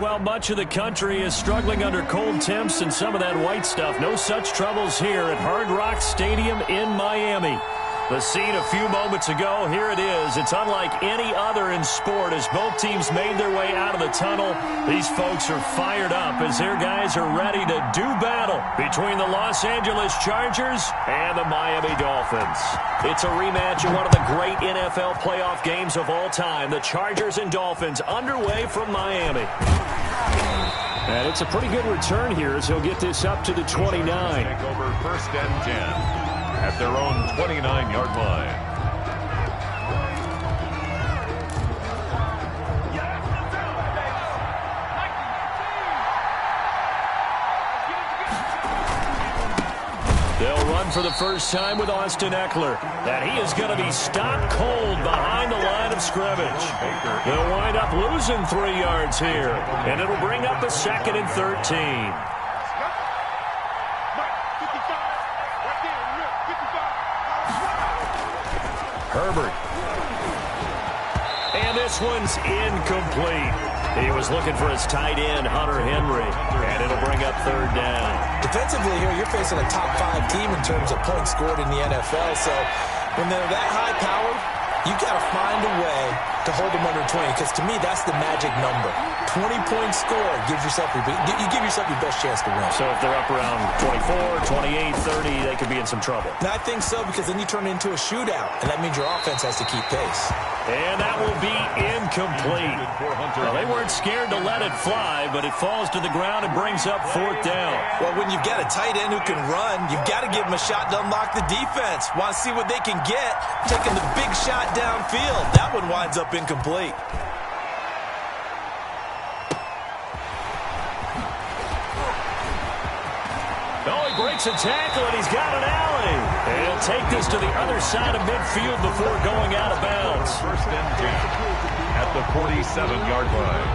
Well, much of the country is struggling under cold temps and some of that white stuff. No such troubles here at Hard Rock Stadium in Miami. The scene a few moments ago, here it is. It's unlike any other in sport as both teams made their way out of the tunnel. These folks are fired up as their guys are ready to do battle between the Los Angeles Chargers and the Miami Dolphins. It's a rematch of one of the great NFL playoff games of all time. The Chargers and Dolphins underway from Miami. And it's a pretty good return here as he'll get this up to the 29. Take over 1st and 10. At their own 29-yard line. They'll run for the first time with Austin Eckler. And he is going to be stopped cold behind the line of scrimmage. They'll wind up losing 3 yards here. And it'll bring up a 2nd and 13. Herbert. And this one's incomplete. He was looking for his tight end, Hunter Henry. And it'll bring up 3rd down. Defensively here, you're facing a top 5 team in terms of points scored in the NFL. So when they're that high powered, you got to find a way to hold them under 20. Because to me, that's the magic number. 20-point score gives yourself you give yourself your best chance to win. So if they're up around 24, 28, 30, they could be in some trouble. And I think so, because then you turn it into a shootout, and that means your offense has to keep pace. And that will be incomplete. Well, they weren't scared to let it fly, but it falls to the ground and brings up 4th down. Well, when you've got a tight end who can run, you've got to give him a shot to unlock the defense. Want to see what they can get, taking the big shot downfield. That one winds up incomplete. Breaks a tackle, and he's got an alley. And he'll take this to the other side of midfield before going out of bounds. 1st and 10 at the 47-yard line.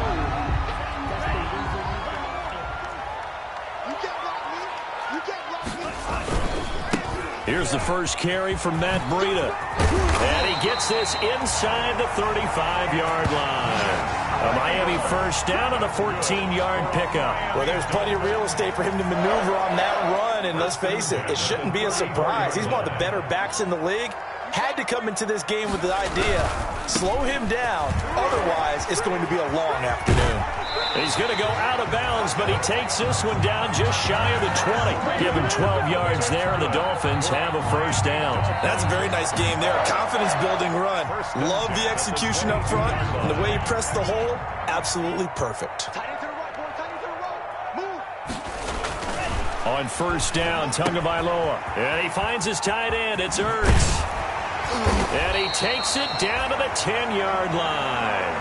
Here's the first carry from Matt Breida. And he gets this inside the 35-yard line. A Miami first down on a 14-yard pickup. Well, there's plenty of real estate for him to maneuver on that run, and let's face it, it shouldn't be a surprise. He's one of the better backs in the league. Had to come into this game with the idea, slow him down, otherwise it's going to be a long afternoon. He's going to go out of bounds, but he takes this one down just shy of the 20. Give him 12 yards there, and the Dolphins have a first down. That's a very nice game there. Confidence-building run. Love the execution up front, and the way he pressed the hole, absolutely perfect. On first down, Tagovailoa. And he finds his tight end. It's Ertz. And he takes it down to the 10-yard line.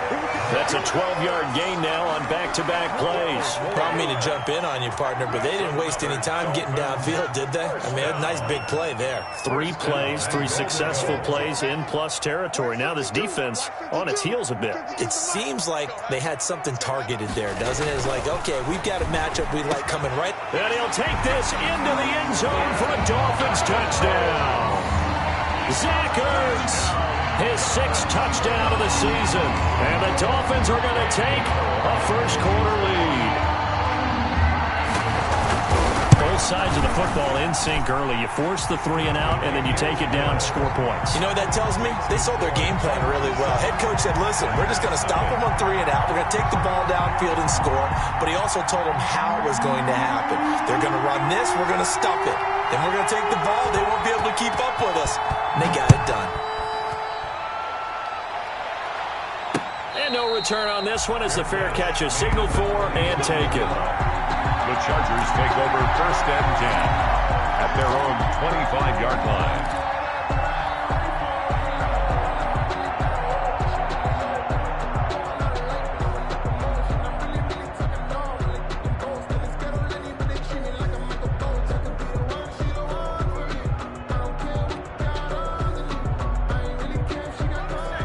That's a 12-yard gain now on back-to-back plays. Don't mean to jump in on you, partner, but they didn't waste any time getting downfield, did they? I mean, a nice big play there. 3 plays, 3 successful plays in plus territory. Now this defense on its heels a bit. It seems like they had something targeted there, doesn't it? It's like, okay, we've got a matchup we like coming right. And he'll take this into the end zone for a Dolphins touchdown. Zach Ertz, his 6th touchdown of the season. And the Dolphins are going to take a first-quarter lead. Both sides of the football in sync early. You force the 3 and out, and then you take it down, score points. You know what that tells me? They sold their game plan really well. Head coach said, listen, we're just going to stop them on 3 and out. We're going to take the ball downfield and score. But he also told them how it was going to happen. They're going to run this. We're going to stop it. Then we're going to take the ball. They won't be able to keep up with us. And they got it done. And no return on this one as the fair catch is signaled for and taken. The Chargers take over 1st and 10 at their own 25-yard line.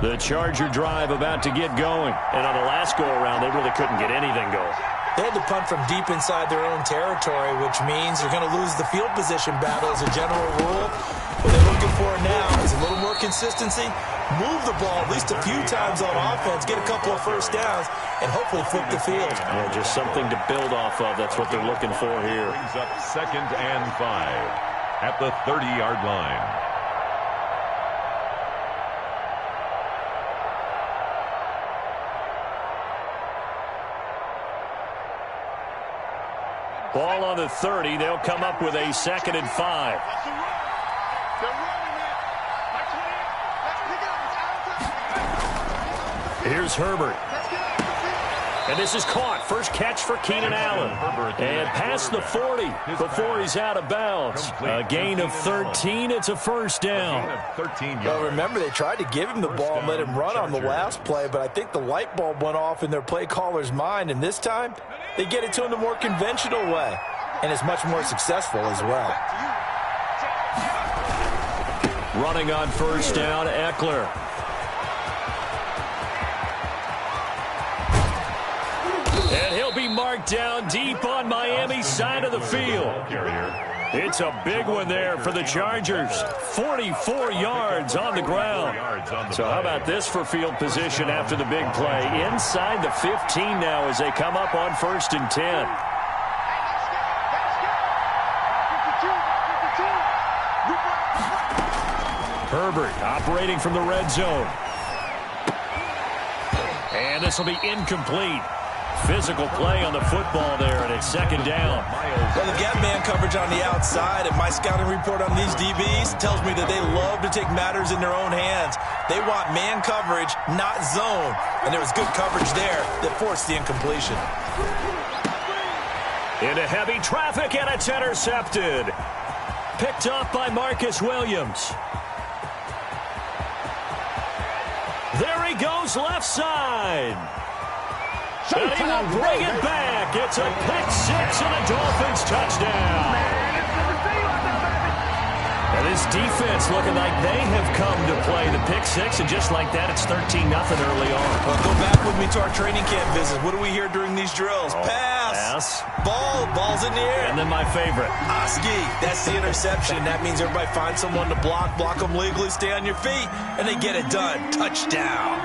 The Charger drive about to get going. And on the last go-around, they really couldn't get anything going. They had to punt from deep inside their own territory, which means they're going to lose the field position battle as a general rule. What they're looking for now is a little more consistency, move the ball at least a few times on offense, get a couple of first downs, and hopefully flip the field. Yeah, just something to build off of. That's what they're looking for here. Brings up 2nd and 5 at the 30-yard line. Ball on the 30. They'll come up with a 2nd and 5. Here's Herbert. And this is caught. First catch for Keenan Allen. And past the 40 before he's out of bounds. A gain of 13. It's a first down. Well, remember, they tried to give him the ball and let him run on the last play, but I think the light bulb went off in their play caller's mind, and this time they get it to him the more conventional way, and it's much more successful as well. Running on first down, Eckler. And he'll be marked down deep on Miami's side of the field. It's a big one there for the Chargers. 44 yards on the ground. So how about this for field position after the big play? Inside the 15 now as they come up on 1st and 10. Herbert operating from the red zone. And this will be incomplete. Physical play on the football there, and it's 2nd down. Well, the gap man coverage on the outside, and my scouting report on these DBs tells me that they love to take matters in their own hands. They want man coverage, not zone. And there was good coverage there that forced the incompletion. Into heavy traffic, and it's intercepted. Picked up by Marcus Williams. There he goes, left side. And he will bring it back. It's a pick 6 and a Dolphins touchdown. And this defense looking like they have come to play the pick 6, and just like that, it's 13-0 early on. Well, go back with me to our training camp visit. What do we hear during these drills? Pass. Ball's in the air. And then my favorite. Oski, that's the interception. That means everybody finds someone to block them legally, stay on your feet, and they get it done. Touchdown.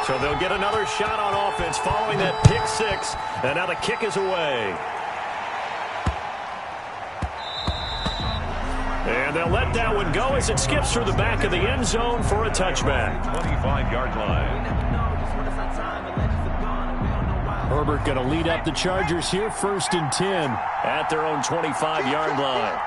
So they'll get another shot on offense following that pick 6. And now the kick is away. And they'll let that one go as it skips through the back of the end zone for a touchback. 25-yard line. Herbert going to lead up the Chargers here, 1st and 10 at their own 25-yard line.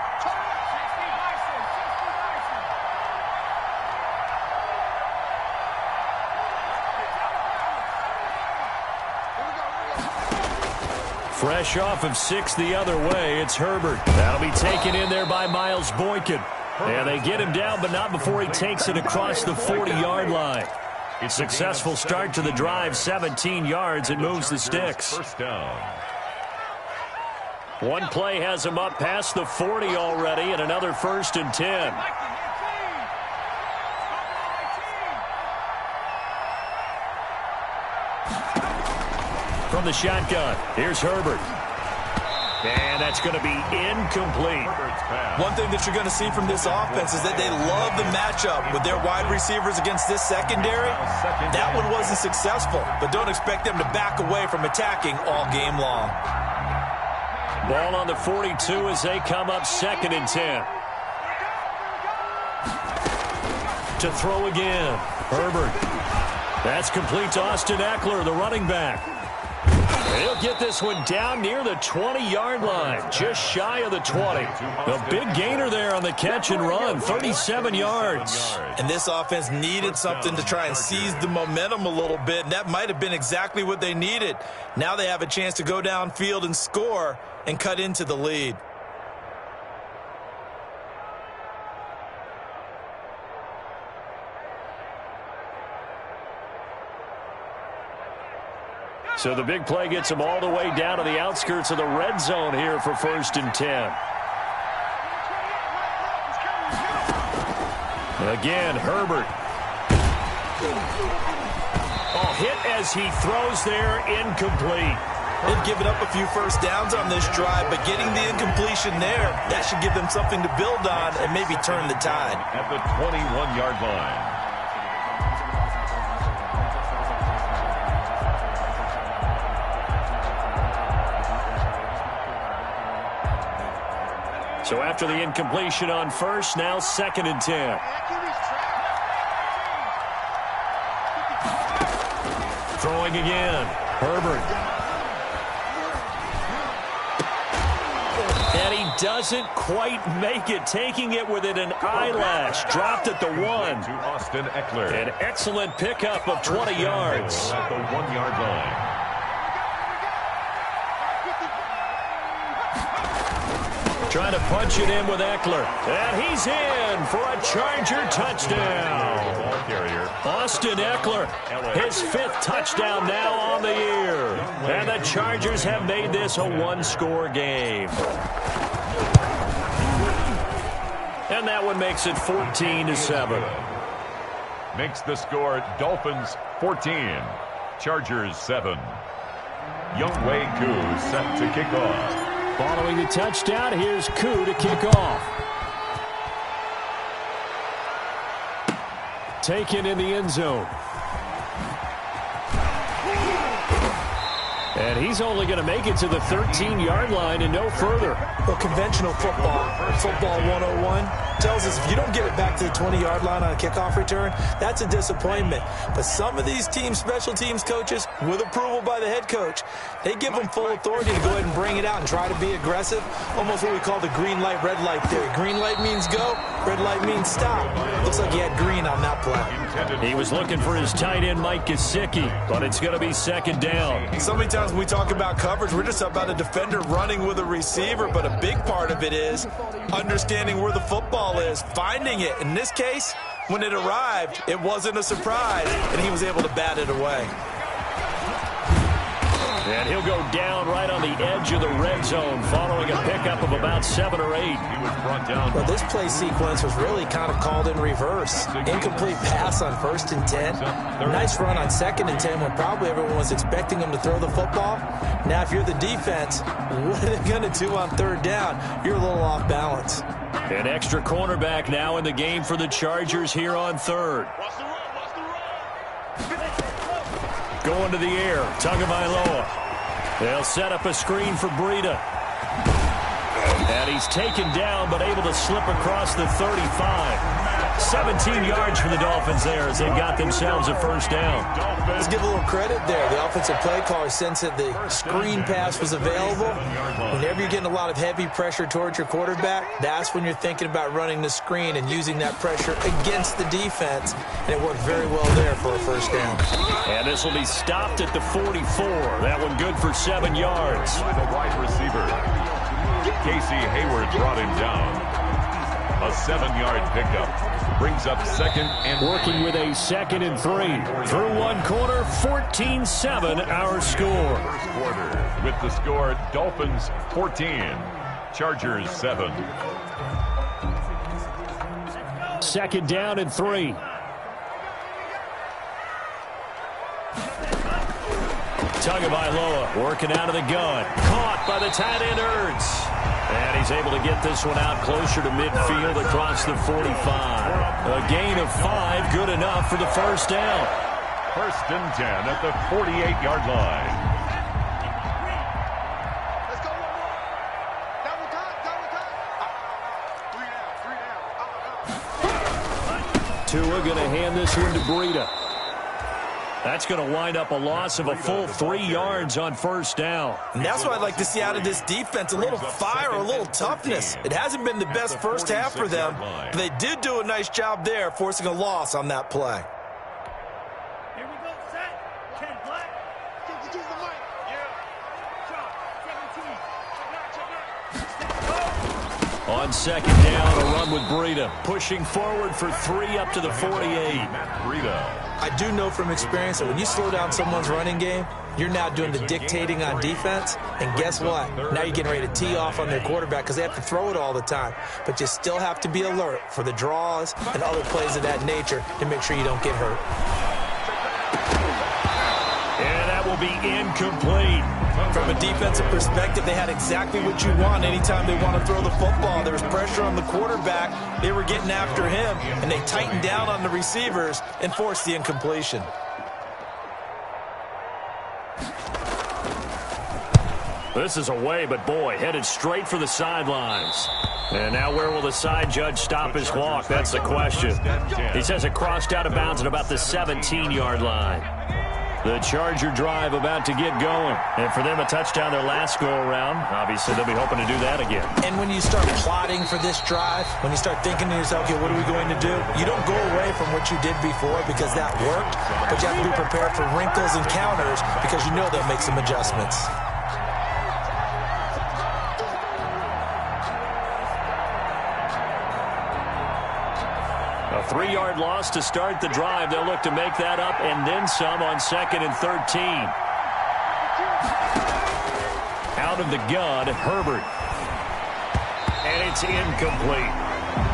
Fresh off of 6 the other way, it's Herbert. That'll be taken in there by Miles Boykin. And they get him down, but not before he takes it across the 40-yard line. Successful start to the drive, 17 yards. It moves the sticks. First down. One play has him up past the 40 already, and another 1st and 10. From the shotgun, here's Herbert. And that's going to be incomplete. One thing that you're going to see from this offense is that they love the matchup with their wide receivers against this secondary. That one wasn't successful, but don't expect them to back away from attacking all game long. Ball on the 42 as they come up 2nd and 10. To throw again, Herbert. That's complete to Austin Eckler, the running back. He'll get this one down near the 20-yard line, just shy of the 20. The big gainer there on the catch and run, 37 yards. And this offense needed something to try and seize the momentum a little bit, and that might have been exactly what they needed. Now they have a chance to go downfield and score and cut into the lead. So the big play gets them all the way down to the outskirts of the red zone here for 1st and 10. Again, Herbert. Oh, hit as he throws there incomplete. They've given up a few first downs on this drive, but getting the incompletion there, that should give them something to build on and maybe turn the tide. At the 21-yard line. So after the incompletion on first, now 2nd and 10. Throwing again. Herbert. And he doesn't quite make it, taking it within an eyelash. Dropped at the 1. To Austin Eckler. An excellent pickup of 20 yards. At the 1-yard line. Trying to punch it in with Eckler. And he's in for a Charger touchdown. Ball carrier. Austin Eckler, his 5th touchdown now on the year. And the Chargers have made this a 1-score game. And that one makes it 14-7. Makes the score Dolphins 14, Chargers 7. Younghoe Koo set to kick off. Following the touchdown, here's Koo to kick off. Taken in the end zone. And he's only going to make it to the 13-yard line and no further. Well, conventional football 101, tells us if you don't get it back to the 20-yard line on a kickoff return, that's a disappointment. But some of these teams, special teams coaches, with approval by the head coach, they give them full authority to go ahead and bring it out and try to be aggressive. Almost what we call the green light, red light theory. Green light means go, red light means stop. Looks like he had green on that play. He was looking for his tight end, Mike Gesicki, but it's going to be 2nd down. So many times when we talk about coverage, we're just about a defender running with a receiver, but a big part of it is understanding where the football is, finding it. In this case, when it arrived, it wasn't a surprise, and he was able to bat it away. And he'll go down right on the edge of the red zone following a pickup of about 7 or 8. He was brought down. Well, this play sequence was really kind of called in reverse. Incomplete pass on 1st and 10. Nice run on 2nd and 10 when probably everyone was expecting him to throw the football. Now, if you're the defense, what are they going to do on 3rd down? You're a little off balance. An extra cornerback now in the game for the Chargers here on 3rd. Going to the air, Tagovailoa. They'll set up a screen for Breida. And he's taken down, but able to slip across the 35. 17 yards for the Dolphins there as they got themselves a 1st down. Let's give a little credit there. The offensive play caller sensed that the screen pass was available. Whenever you're getting a lot of heavy pressure towards your quarterback, that's when you're thinking about running the screen and using that pressure against the defense. And it worked very well there for a 1st down. And this will be stopped at the 44. That one good for 7 yards. The wide receiver. Casey Hayward brought him down. A 7-yard pickup. Brings up 2nd and working with a 2nd and 3. Through one quarter, 14-7 our score. First quarter with the score Dolphins 14, Chargers 7. 2nd down and 3. Tagovailoa working out of the gun. Caught by the tight end Ertz. And he's able to get this one out closer to midfield across the 45. A gain of 5, good enough for the 1st down. 1st and 10 at the 48-yard line. Let's go. Double time. 3 down. Tua going to hand this one to Breida. That's going to wind up a loss of a full 3 yards on 1st down. And that's what I'd like to see out of this defense, a little fire, a little toughness. It hasn't been the best first half for them, but they did do a nice job there, forcing a loss on that play. Here we go, set. Ken Black. Use the mic. Yeah. Shot. 17. On 2nd down, a run with Breida. Pushing forward for 3 up to the 48. Breida. I do know from experience that when you slow down someone's running game, you're now doing the dictating on defense. And guess what? Now you're getting ready to tee off on their quarterback because they have to throw it all the time. But you still have to be alert for the draws and other plays of that nature to make sure you don't get hurt. be incomplete. From a defensive perspective, they had exactly what you want anytime they want to throw the football. There was pressure on the quarterback. They were getting after him, and they tightened down on the receivers and forced the incompletion. This is away, but boy, headed straight for the sidelines. And now where will the side judge stop his walk? That's the question. He says it crossed out of bounds at about the 17-yard line. The Charger drive about to get going. And for them, a touchdown their last go-around. Obviously, they'll be hoping to do that again. And when you start plotting for this drive, when you start thinking to yourself, okay, what are we going to do? You don't go away from what you did before because that worked, but you have to be prepared for wrinkles and counters because you know they'll make some adjustments. A 3-yard loss to start the drive. They'll look to make that up and then some on 2nd and 13. Out of the gun, Herbert. And it's incomplete.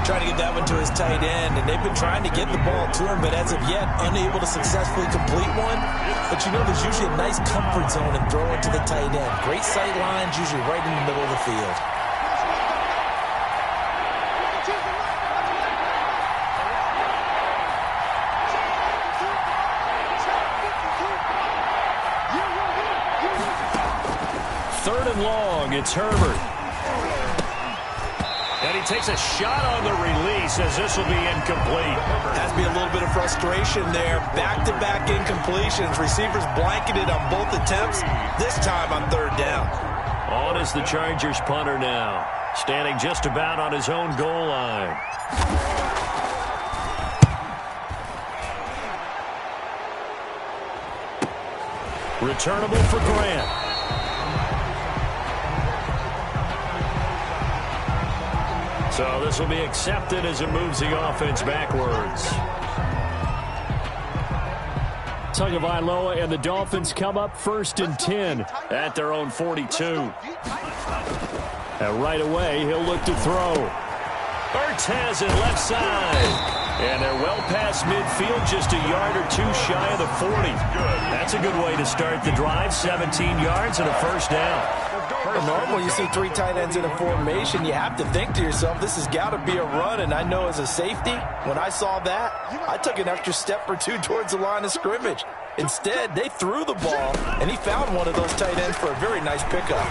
Trying to get that one to his tight end, and they've been trying to get the ball to him, but as of yet, unable to successfully complete one. But you know there's usually a nice comfort zone in throwing to the tight end. Great sight lines, usually right in the middle of the field. Long, it's Herbert. And he takes a shot on the release as this will be incomplete. Has to be a little bit of frustration there. Back-to-back incompletions. Receivers blanketed on both attempts, this time on 3rd down. On is the Chargers punter now, standing just about on his own goal line. Returnable for Grant. So this will be accepted as it moves the offense backwards. Tagovailoa and the Dolphins come up 1st and 10 at their own 42. And right away, he'll look to throw. Ortez in left side. And they're well past midfield, just a yard or two shy of the 40. That's a good way to start the drive, 17 yards and a 1st down. Normal, you see 3 tight ends in a formation, you have to think to yourself, this has got to be a run, and I know as a safety, when I saw that, I took an extra step or two towards the line of scrimmage. Instead, they threw the ball, and he found one of those tight ends for a very nice pickup.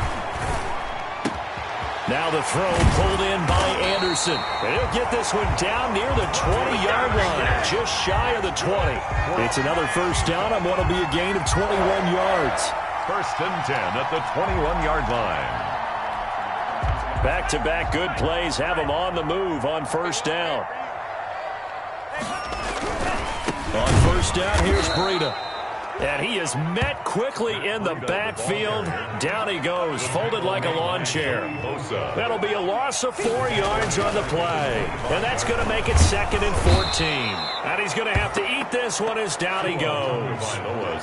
Now the throw pulled in by Anderson. And he'll get this one down near the 20-yard line, just shy of the 20. It's another 1st down on what will be a gain of 21 yards. 1st and 10 at the 21-yard line. Back-to-back good plays have him on the move on 1st down. On 1st down, here's Breida. And he is met quickly in the backfield. Down he goes, folded like a lawn chair. That'll be a loss of 4 yards on the play. And that's going to make it 2nd and 14. And he's going to have to eat this one as down he goes.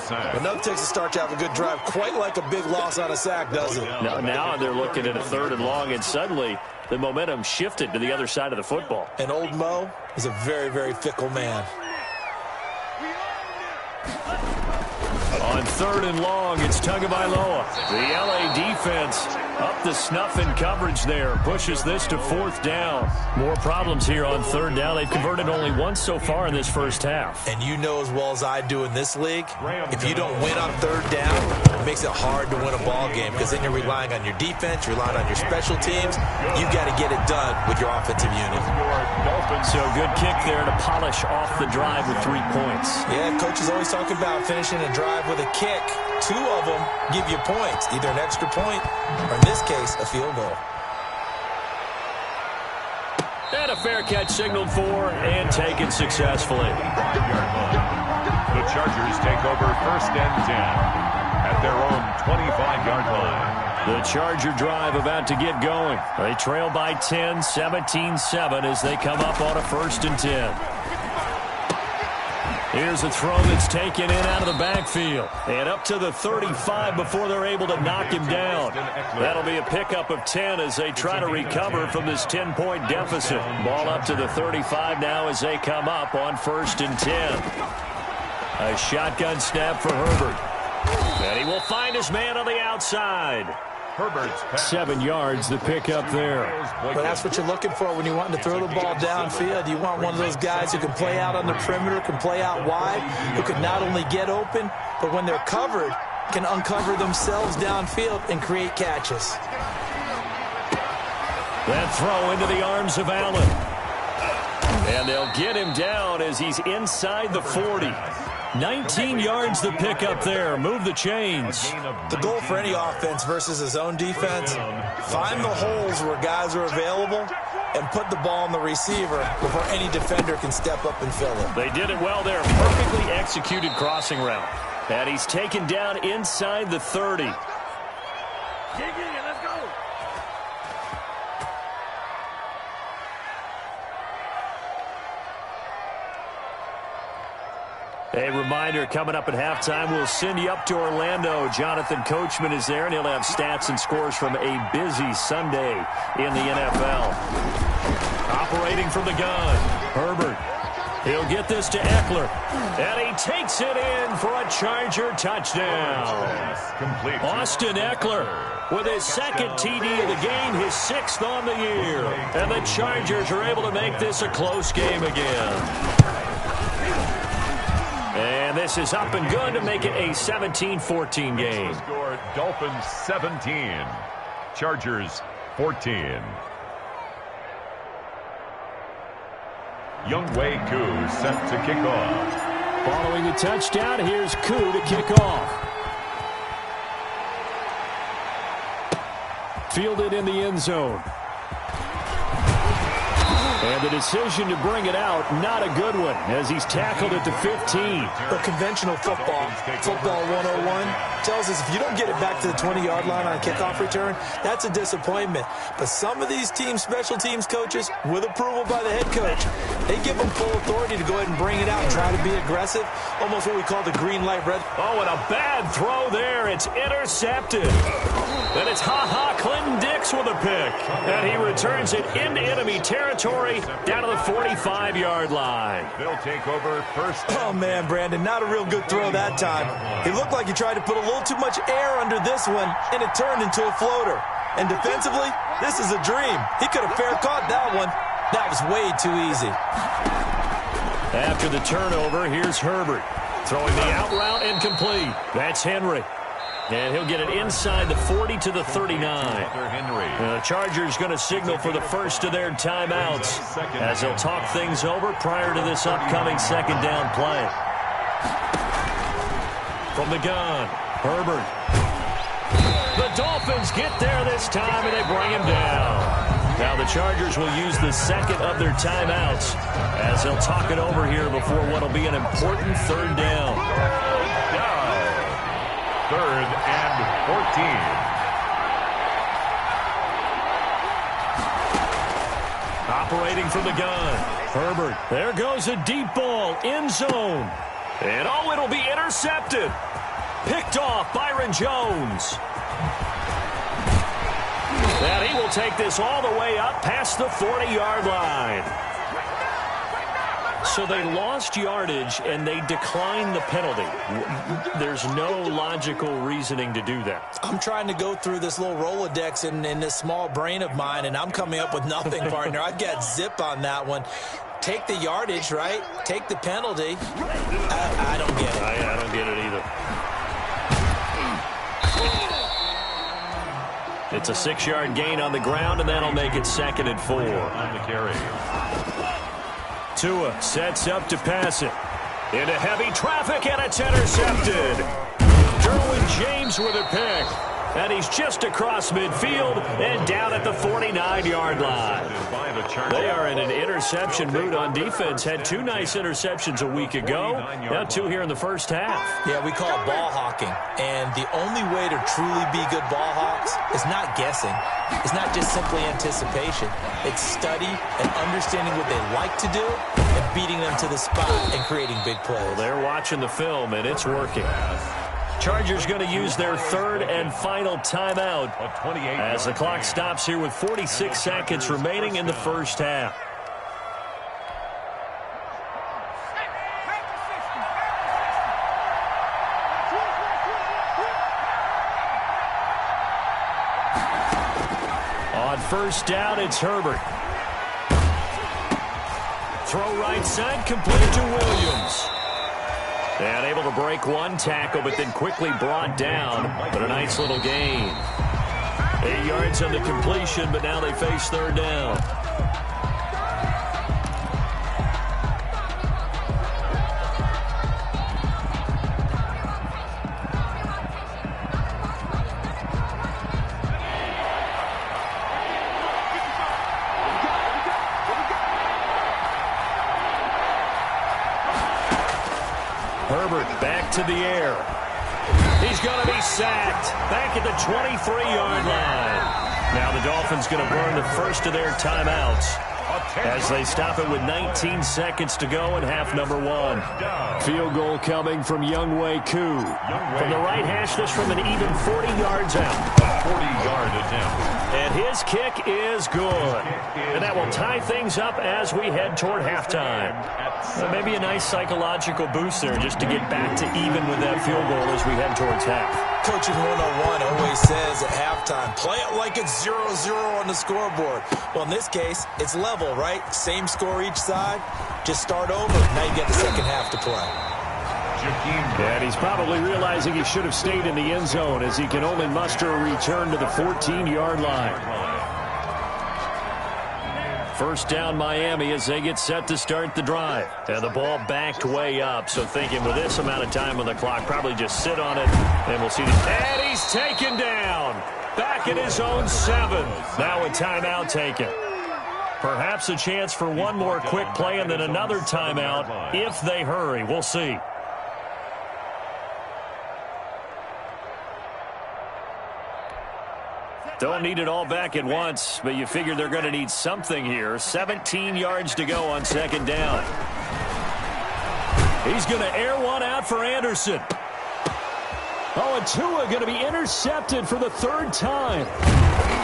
But no takes a start to have a good drive, quite like a big loss on a sack, does it? Now they're looking at a 3rd and long, and suddenly the momentum shifted to the other side of the football. And old Mo is a very, very fickle man. On 3rd and long, it's Tagovailoa. The L.A. defense up the snuff in coverage there. Pushes this to 4th down. More problems here on 3rd down. They've converted only once so far in this 1st half. And you know as well as I do in this league, if you don't win on 3rd down, it makes it hard to win a ball game because then you're relying on your defense, you're relying on your special teams. You've got to get it done with your offensive unit. So good kick there to polish off the drive with 3 points. Yeah, coach is always talking about finishing a drive with a kick. 2 of them give you points, either an extra point or, in this case, a field goal. And a fair catch signaled for and taken successfully. The Chargers take over 1st and 10 at their own 25-yard line. The Charger drive about to get going. They trail by 10, 17-7 as they come up on a 1st and 10. Here's a throw that's taken in out of the backfield. And up to the 35 before they're able to knock him down. That'll be a pickup of 10 as they try to recover from this 10-point deficit. Ball up to the 35 now as they come up on 1st and 10. A shotgun snap for Herbert. And he will find his man on the outside. Herbert's pass. 7 yards the pickup there. Well, that's what you're looking for when you want to throw the ball downfield. You want one of those guys who can play out on the perimeter, can play out wide, who can not only get open, but when they're covered, can uncover themselves downfield and create catches. That throw into the arms of Allen. And they'll get him down as he's inside the 40. 19 yards the pickup there. Move the chains. The goal for any offense versus his own defense, find the holes where guys are available and put the ball on the receiver before any defender can step up and fill it. They did it well there. Perfectly executed crossing route. And he's taken down inside the 30. Let's go. A reminder, coming up at halftime, we'll send you up to Orlando. Jonathan Coachman is there, and he'll have stats and scores from a busy Sunday in the NFL. Operating from the gun, Herbert. He'll get this to Eckler, and he takes it in for a Charger touchdown. Austin Eckler with his second TD of the game, his 6th on the year. And the Chargers are able to make this a close game again. And this is up and good to make it a 17-14 game. Score, Dolphins 17, Chargers 14. Younghoe Koo set to kick off. Following the touchdown, here's Koo to kick off. Fielded in the end zone. And the decision to bring it out, not a good one, as he's tackled at the 15. But conventional football 101, tells us if you don't get it back to the 20-yard line on a kickoff return, that's a disappointment. But some of these special teams coaches, with approval by the head coach, they give them full authority to go ahead and bring it out and try to be aggressive, almost what we call the green light red. Oh, and a bad throw there. It's intercepted. And it's Clinton Dix with a pick. And he returns it into enemy territory down to the 45-yard line. They'll take over first. Oh, man, Brandon, not a real good throw that time. It looked like he tried to put a little too much air under this one, and it turned into a floater. And defensively, this is a dream. He could have fair caught that one. That was way too easy. After the turnover, here's Herbert. Throwing the out route incomplete. That's Henry. And he'll get it inside the 40 to the 39. The Chargers going to signal for the first of their timeouts as they'll talk things over prior to this upcoming second down play. From the gun, Herbert. The Dolphins get there this time, and they bring him down. Now the Chargers will use the second of their timeouts as they'll talk it over here before what will be an important third down. Third and 14. Operating from the gun, Herbert. There goes a deep ball, end zone. And oh, it'll be intercepted. Picked off Byron Jones. And he will take this all the way up past the 40-yard line. So they lost yardage, and they declined the penalty. There's no logical reasoning to do that. I'm trying to go through this little Rolodex in this small brain of mine, and I'm coming up with nothing, partner. I've got zip on that one. Take the yardage, right? Take the penalty. I don't get it. I don't get it either. It's a 6-yard gain on the ground, and that'll make it 2nd and 4. On the carry. Tua sets up to pass it. Into heavy traffic, and it's intercepted. Derwin James with a pick. And he's just across midfield and down at the 49-yard line. They are in an interception mood on defense. Had 2 nice interceptions a week ago. Now 2 here in the first half. Yeah, we call it ball hawking. And the only way to truly be good ball hawks is not guessing. It's not just simply anticipation. It's study and understanding what they like to do and beating them to the spot and creating big plays. Well, they're watching the film, and it's working. Chargers going to use their 3rd and final timeout as the clock stops here with 46 seconds remaining in the first half. On first down, it's Herbert. Throw right side, complete to Williams. And able to break one tackle, but then quickly brought down. But a nice little gain. 8 yards on the completion, but now they face third down. Herbert back to the air. He's going to be sacked back at the 23-yard line. Now the Dolphins going to burn the first of their timeouts as they stop it with 19 seconds to go in half number 1. Field goal coming from Younghoe Koo. From the right hash, this from an even 40 yards out. 40-yard attempt. And his kick is good. And that will tie things up as we head toward halftime. Maybe a nice psychological boost there just to get back to even with that field goal as we head towards half. Coaching 101 always says at halftime, play it like it's 0-0 on the scoreboard. Well, in this case, it's level, right? Same score each side. Just start over. Now you get the second half to play. And he's probably realizing he should have stayed in the end zone as he can only muster a return to the 14-yard line. First down Miami as they get set to start the drive. And the ball backed way up, so thinking with this amount of time on the clock, probably just sit on it, and we'll see. And he's taken down. Back at his own 7. Now a timeout taken. Perhaps a chance for one more quick play and then another timeout if they hurry. We'll see. Don't need it all back at once, but you figure they're going to need something here. 17 yards to go on second down. He's going to air one out for Anderson. Oh, and Tua going to be intercepted for the third time.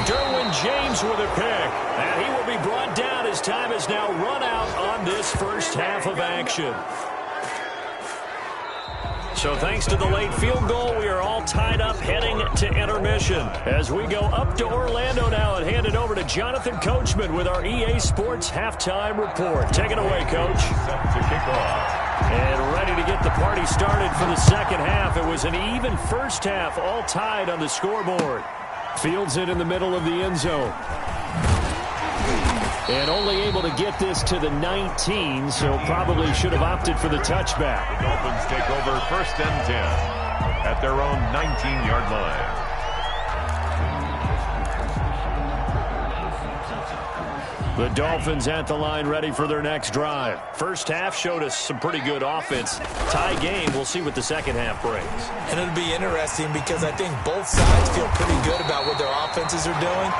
Derwin James with a pick. And he will be brought down as time is now run out on this first half of action. So thanks to the late field goal, we are all tied up heading to intermission. As we go up to Orlando now and hand it over to Jonathan Coachman with our EA Sports Halftime Report. Take it away, Coach. Set to kick off. And ready to get the party started for the second half. It was an even first half, all tied on the scoreboard. Fields it in the middle of the end zone. And only able to get this to the 19, so probably should have opted for the touchback. The Dolphins take over first and 10 at their own 19-yard line. The Dolphins at the line ready for their next drive. First half showed us some pretty good offense. Tie game, we'll see what the second half brings. And it'll be interesting because I think both sides feel pretty good about what their offenses are doing.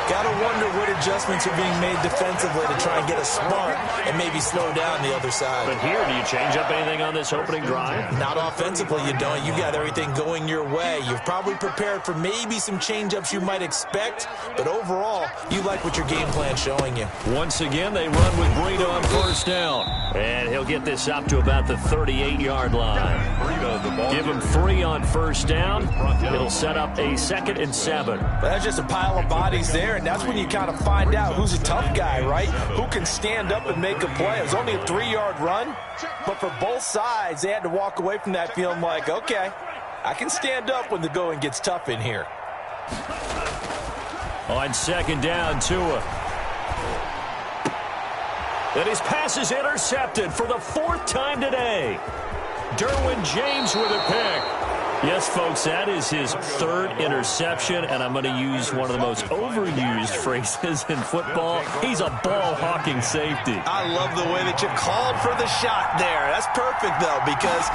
Got to wonder what adjustments are being made defensively to try and get a spark and maybe slow down the other side. But here, do you change up anything on this opening drive? Not offensively, you don't. You got everything going your way. You've probably prepared for maybe some change-ups you might expect, but overall, you like what your game plan's showing you. Once again, they run with Breida on first down. And he'll get this up to about the 38-yard line. Give him 3 on first down. It'll set up a 2nd and 7. But that's just a pile of bodies there, and that's when you kind of find out who's a tough guy, right? Who can stand up and make a play. It was only a 3-yard run, but for both sides, they had to walk away from that feeling like, okay, I can stand up when the going gets tough in here. On second down, Tua. And his pass is intercepted for the 4th time today. Derwin James with a pick. Yes, folks, that is his 3rd interception, and I'm going to use one of the most overused phrases in football. He's a ball-hawking safety. I love the way that you called for the shot there. That's perfect, though, because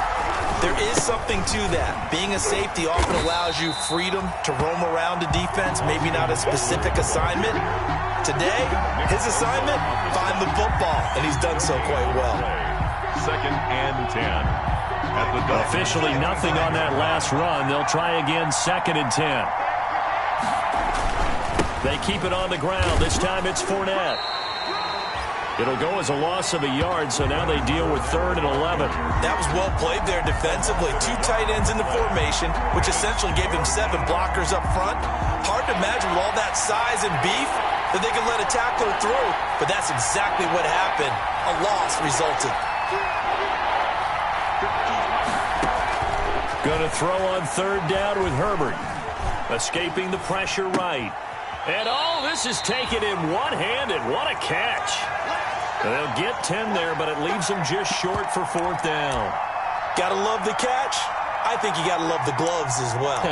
there is something to that. Being a safety often allows you freedom to roam around a defense, maybe not a specific assignment. Today, his assignment, find the football, and he's done so quite well. 2nd and 10. Officially nothing on that last run. They'll try again 2nd and 10. They keep it on the ground. This time it's Fournette. It'll go as a loss of a yard, so now they deal with 3rd and 11. That was well played there defensively. 2 tight ends in the formation, which essentially gave him 7 blockers up front. Hard to imagine with all that size and beef that they could let a tackler through, but that's exactly what happened. A loss resulted. Going to throw on 3rd down with Herbert. Escaping the pressure right. And this is taken in one-handed. What a catch. They'll get 10 there, but it leaves them just short for 4th down. Gotta love the catch. I think you gotta love the gloves as well.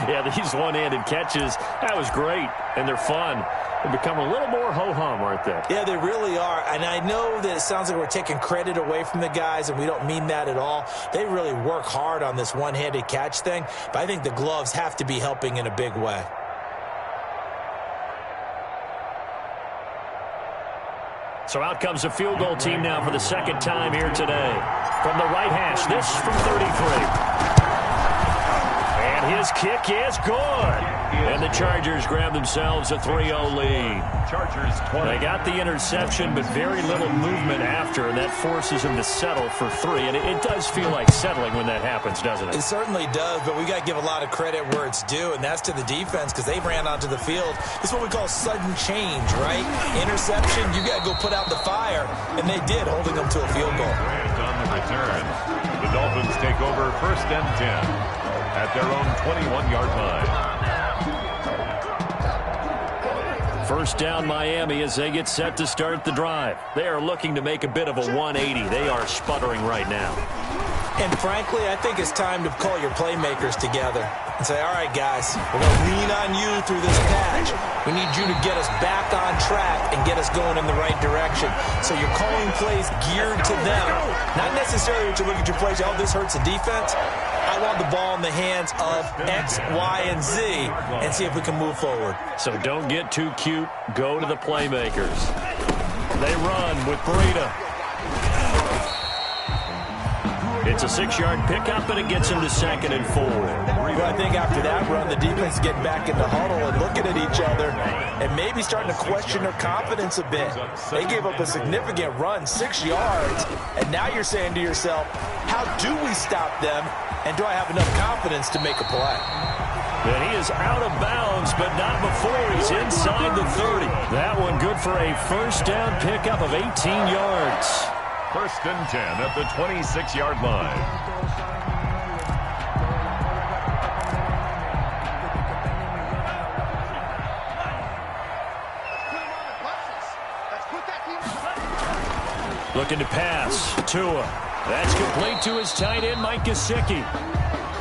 Yeah, these one-handed catches, that was great, and they're fun. They become a little more ho-hum, aren't they? Yeah, they really are. And I know that it sounds like we're taking credit away from the guys, and we don't mean that at all. They really work hard on this one-handed catch thing, but I think the gloves have to be helping in a big way. So out comes the field goal team now for the 2nd time here today. From the right hash, this from 33. And his kick is good. And the Chargers grab themselves a 3-0 lead. Chargers 20. They got the interception, but very little movement after, and that forces them to settle for 3. And it does feel like settling when that happens, doesn't it? It certainly does, but we got to give a lot of credit where it's due, and that's to the defense because they ran onto the field. This is what we call sudden change, right? Interception, you got to go put out the fire, and they did, holding them to a field goal. And on the return, the Dolphins take over 1st and 10 at their own 21-yard line. 1st down Miami as they get set to start the drive. They are looking to make a bit of a 180. They are sputtering right now. And frankly, I think it's time to call your playmakers together and say, all right, guys, we're going to lean on you through this patch. We need you to get us back on track and get us going in the right direction. So you're calling plays geared to them. Not necessarily that you look at your plays, oh, this hurts the defense. I want the ball in the hands of X, Y, and Z and see if we can move forward. So don't get too cute. Go to the playmakers. They run with Breida. It's a 6-yard pickup, and it gets him to 2nd and 4. Well, I think after that run, the defense is getting back in the huddle and looking at each other and maybe starting to question their confidence a bit. They gave up a significant run, 6 yards, and now you're saying to yourself, how do we stop them, and do I have enough confidence to make a play? And he is out of bounds, but not before he's inside the 30. That one good for a 1st down pickup of 18 yards. 1st and 10 at the 26-yard line. Looking to pass. Tua. That's complete to his tight end, Mike Gesicki.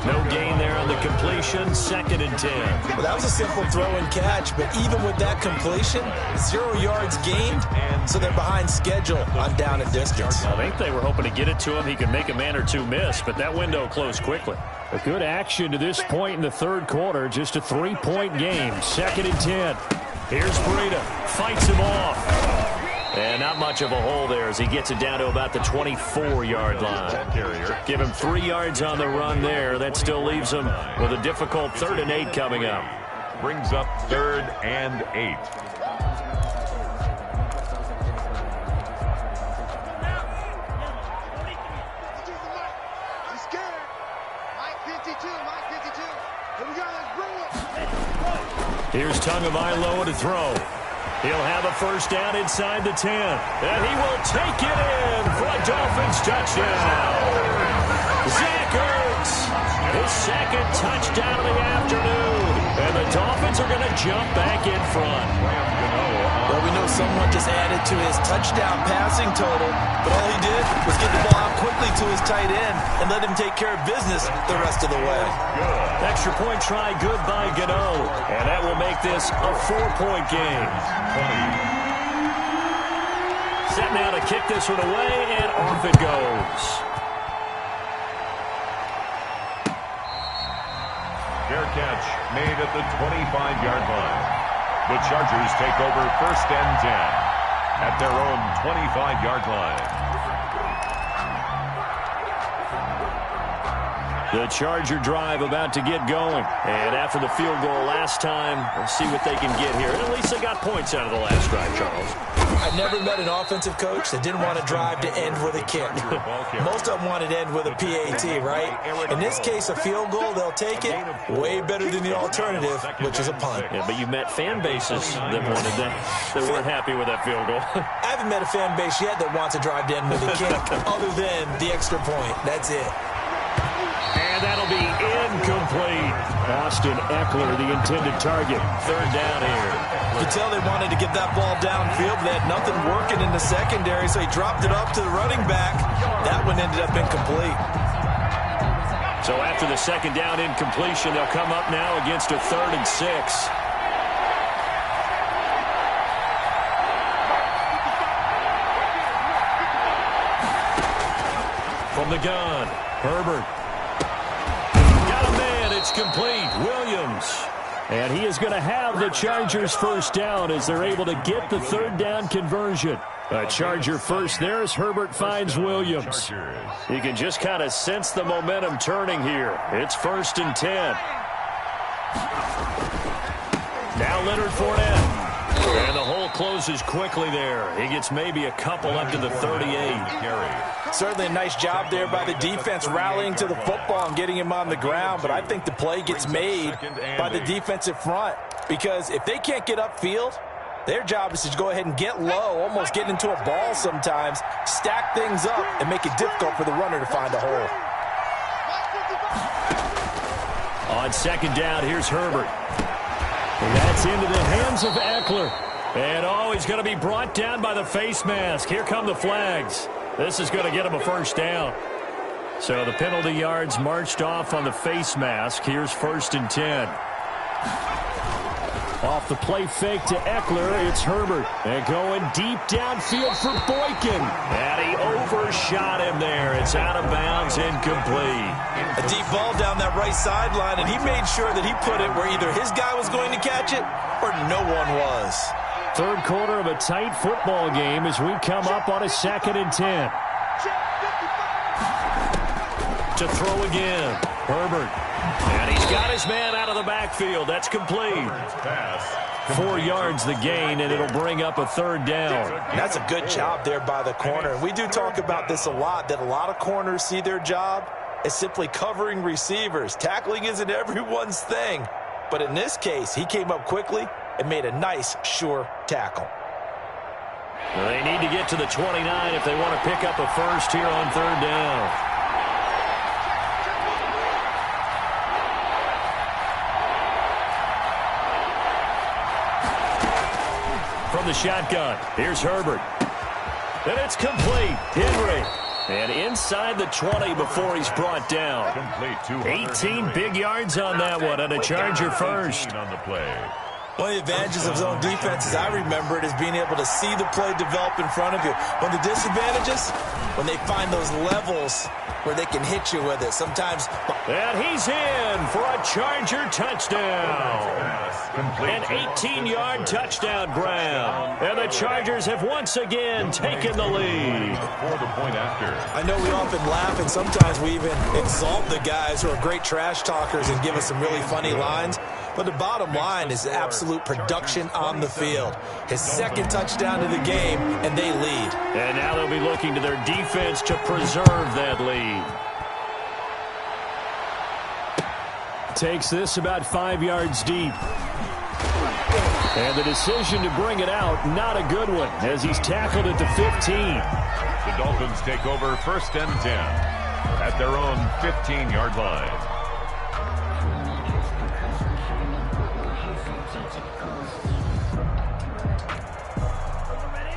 No gain there on the completion. 2nd and 10. Well, that was a simple throw and catch, but even with that completion, 0 yards gained, so they're behind schedule on down and distance. I think they were hoping to get it to him. He could make a man or two miss, but that window closed quickly. A good action to this point in the 3rd quarter. Just a 3-point game. 2nd and 10. Here's Breida. Fights him off. And not much of a hole there as he gets it down to about the 24-yard line. Give him 3 yards on the run there. That still leaves him with a difficult 3rd and 8 coming up. Brings up 3rd and 8. Here's Tagovailoa to throw. He'll have a 1st down inside the 10. And he will take it in for a Dolphins touchdown. Zach Ertz, his 2nd touchdown of the afternoon. And the Dolphins are going to jump back in front. Well, we know someone just added to his touchdown passing total, but all he did was get the ball out quickly to his tight end and let him take care of business the rest of the way. Extra point try good by Gano, and that will make this a 4-point game. Set now to kick this one away, and off it goes. Fair catch made at the 25-yard line. The Chargers take over 1st and 10 at their own 25-yard line. The Charger drive about to get going. And after the field goal last time, we'll see what they can get here. And at least they got points out of the last drive, Charles. I never met an offensive coach that didn't want to drive to end with a kick. Most of them wanted to end with a PAT, right? In this case, a field goal, they'll take it way better than the alternative, which is a punt. Yeah, but you've met fan bases that wanted that weren't happy with that field goal. I haven't met a fan base yet that wants to drive to end with a kick other than the extra point. That's it. And that'll be incomplete. Austin Eckler, the intended target. Third down here. You could tell they wanted to get that ball downfield. They had nothing working in the secondary, so he dropped it off to the running back. That one ended up incomplete. So after the second down incompletion, they'll come up now against a 3rd and 6. From the gun, Herbert. It's complete. Williams. And he is going to have the Chargers first down as they're able to get the 3rd down conversion. A Charger first there as Herbert finds Williams. You can just kind of sense the momentum turning here. It's 1st and 10. Now Leonard Fournette. And the hole closes quickly there. He gets maybe a couple up to the 38. Certainly a nice job there by the defense rallying to the football and getting him on the ground, but I think the play gets made by the defensive front because if they can't get upfield, their job is to go ahead and get low, almost get into a ball sometimes, stack things up, and make it difficult for the runner to find a hole. On second down, here's Herbert. And that's into the hands of Eckler. And he's going to be brought down by the face mask. Here come the flags. This is going to get him a first down. So the penalty yards marched off on the face mask. Here's 1st and 10. Off the play fake to Eckler, it's Herbert. And going deep downfield for Boykin. And he overshot him there. It's out of bounds, incomplete. A deep ball down that right sideline, and he made sure that he put it where either his guy was going to catch it or no one was. Third quarter of a tight football game as we come up on a 2nd and 10. To throw again, Herbert. And he's got his man out of the backfield. That's complete. 4 yards the gain, and it'll bring up a 3rd down. That's a good job there by the corner. And we do talk about this a lot, that a lot of corners see their job as simply covering receivers. Tackling isn't everyone's thing. But in this case, he came up quickly and made a nice, sure tackle. They need to get to the 29 if they want to pick up a first here on 3rd down. From the shotgun, here's Herbert. And it's complete. Henry. And inside the 20 before he's brought down. 18 big yards on that one, and a Charger first. On the play. One of the advantages of zone defense, as I remember it, is being able to see the play develop in front of you. One of the disadvantages, when they find those levels where they can hit you with it. Sometimes. And he's in for a Charger touchdown. An 18-yard touchdown grab. And the Chargers have once again taken the lead. For the point after. I know we often laugh, and sometimes we even exalt the guys who are great trash talkers and give us some really funny lines. But the bottom line is absolute production on the field. His 2nd touchdown of the game, and they lead. And now they'll be looking to their defense to preserve that lead. Takes this about 5 yards deep. And the decision to bring it out, not a good one, as he's tackled at the 15. The Dolphins take over 1st and 10 at their own 15-yard line.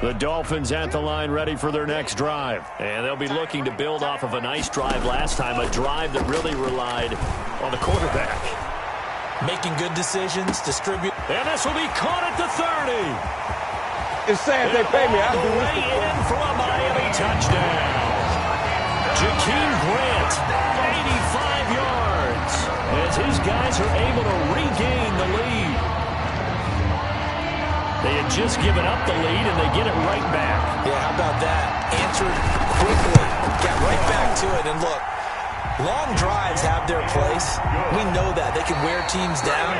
The Dolphins at the line ready for their next drive. And they'll be looking to build off of a nice drive last time, a drive that really relied on the quarterback. Making good decisions, distribute. And this will be caught at the 30. It's sad they pay me. I'll do Way in for a Miami touchdown. Jakeem Grant, 85 yards, as his guys are able to regain the lead. They had just given up the lead, and they get it right back. Yeah, how about that? Answered quickly, got right back to it. And look, Long drives have their place. We know that. They can wear teams down.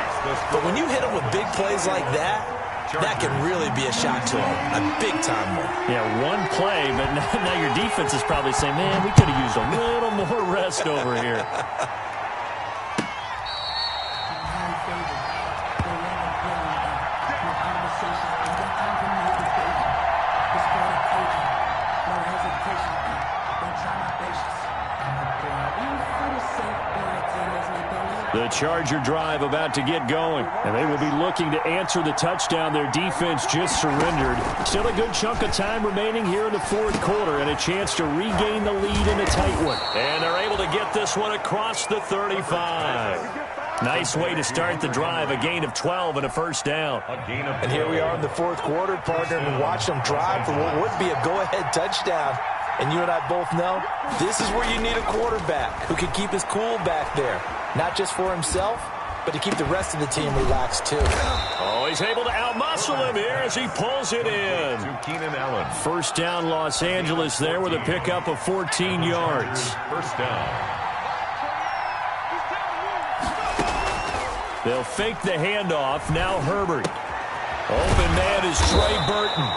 But when you hit them with big plays like that, that can really be a shot to them. A big-time one. Yeah, one play, but now your defense is probably saying, man, we could have used a little more rest over here. The Charger drive about to get going, and they will be looking to answer the touchdown their defense just surrendered. Still a good chunk of time remaining here in the fourth quarter and a chance to regain the lead in a tight one. And they're able to get this one across the 35. Nice way to start the drive, a gain of 12 and a first down. And here we are in the fourth quarter, partner, and watch them drive for what would be a go-ahead touchdown. And you and I both know this is where you need a quarterback who can keep his cool back there. Not just for himself, but to keep the rest of the team relaxed, too. Oh, he's able to outmuscle him here as he pulls it in. To Keenan Allen. First down, Los Angeles there with a pickup of 14 yards. First down. They'll fake the handoff. Now Herbert. Open man is Trey Burton.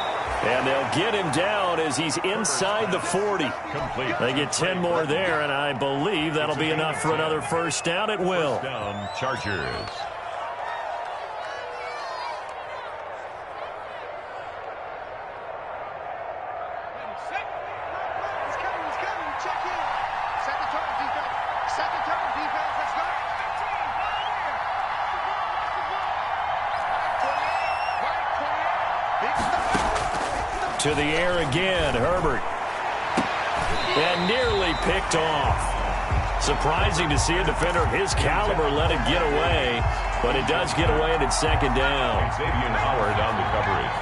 And they'll get him down as he's inside the 40. Complete. They get 10 more there, and I believe that'll be enough for another first down. It will. First down, Chargers. To the air again, Herbert. And nearly picked off. Surprising to see a defender of his caliber let it get away, but it does get away and it's second down. Xavier Howard on the coverage.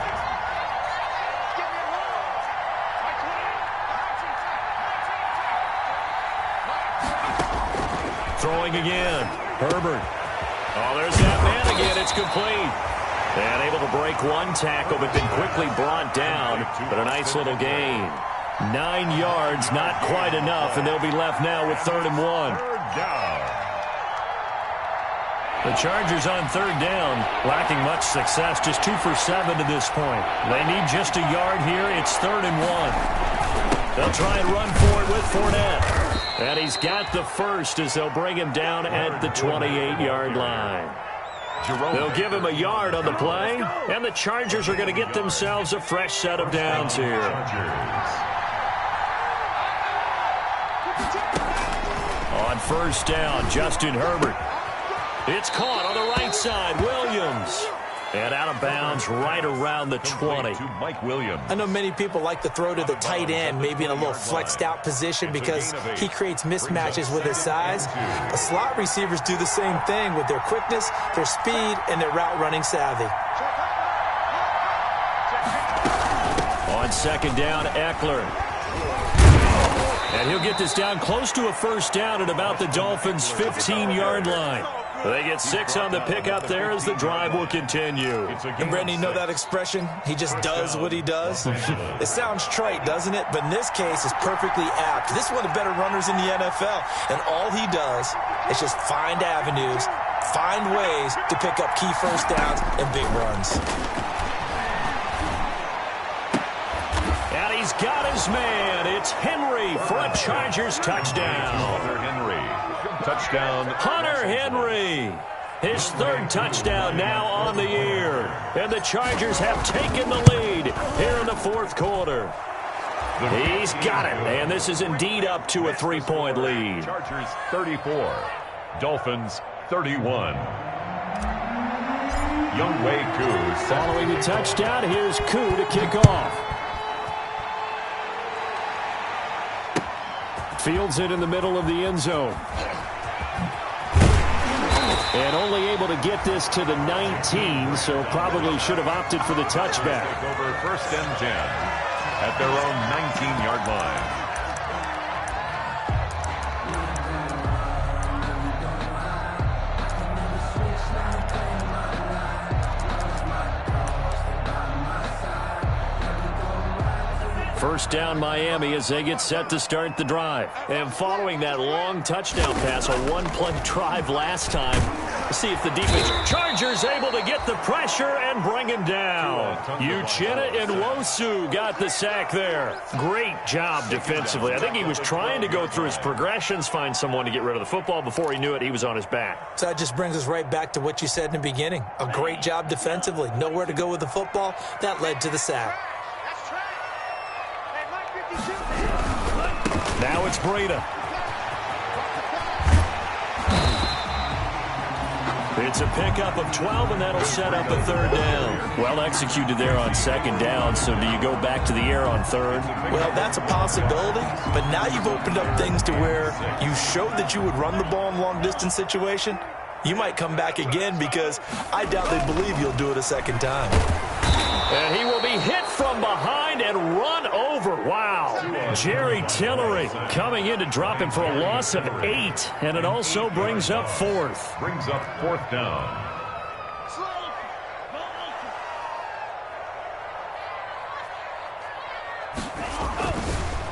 Throwing again, Herbert. Oh, there's that man again. It's complete. And able to break one tackle, but then quickly brought down. But a nice little gain. 9 yards, not quite enough, and they'll be left now with 3rd and 1. Third down. The Chargers on 3rd down, lacking much success, just 2 for 7 to this point. They need just a yard here. It's 3rd and 1. They'll try and run for it with Fournette. And he's got the first as they'll bring him down at the 28-yard line. They'll give him a yard on the play, and the Chargers are going to get themselves a fresh set of downs here. On first down, Justin Herbert. It's caught on the right side, Williams. And out of bounds right around the 20. To Mike Williams. I know many people like to throw to the tight end, maybe in a little flexed out position because he creates mismatches with his size. But slot receivers do the same thing with their quickness, their speed, and their route running savvy. On second down, Eckler. And he'll get this down close to a first down at about the Dolphins' 15-yard line. They get 6 on the pickup there as the drive will continue. And Brandon, you know that expression? He just does what he does? It sounds trite, doesn't it? But in this case, it's perfectly apt. This is one of the better runners in the NFL. And all he does is just find avenues, find ways to pick up key first downs and big runs. And he's got his man. It's Henry for a Chargers touchdown. Hunter Henry. Touchdown. Hunter Henry. His 3rd touchdown now on the year. And the Chargers have taken the lead here in the 4th quarter. He's got it. And this is indeed up to a 3-point lead. Chargers 34. Dolphins 31. Younghoe Koo. Following the touchdown, here's Koo to kick off. Fields it in the middle of the end zone. And only able to get this to the 19, so probably should have opted for the touchback. Over 1st and 10 at their own 19-yard line. First down Miami as they get set to start the drive. And following that long touchdown pass, a one-play drive last time, let's see if the defense Chargers able to get the pressure and bring him down. Uchenna and Nwosu got the sack there. Great job defensively. I think he was trying to go through his progressions, find someone to get rid of the football. Before he knew it, he was on his back. So that just brings us right back to what you said in the beginning. A great job defensively. Nowhere to go with the football. That led to the sack. Now it's Breida. It's a pickup of 12, and that'll set up a third down. Well executed there on second down, so do you go back to the air on third? Well, that's a possibility, but now you've opened up things to where you showed that you would run the ball in long-distance situation. You might come back again because I doubt they believe you'll do it a second time. And he will be hit from behind and run over. Wow. Jerry Tillery coming in to drop him for a loss of 8. And it also brings up fourth. Brings up fourth down.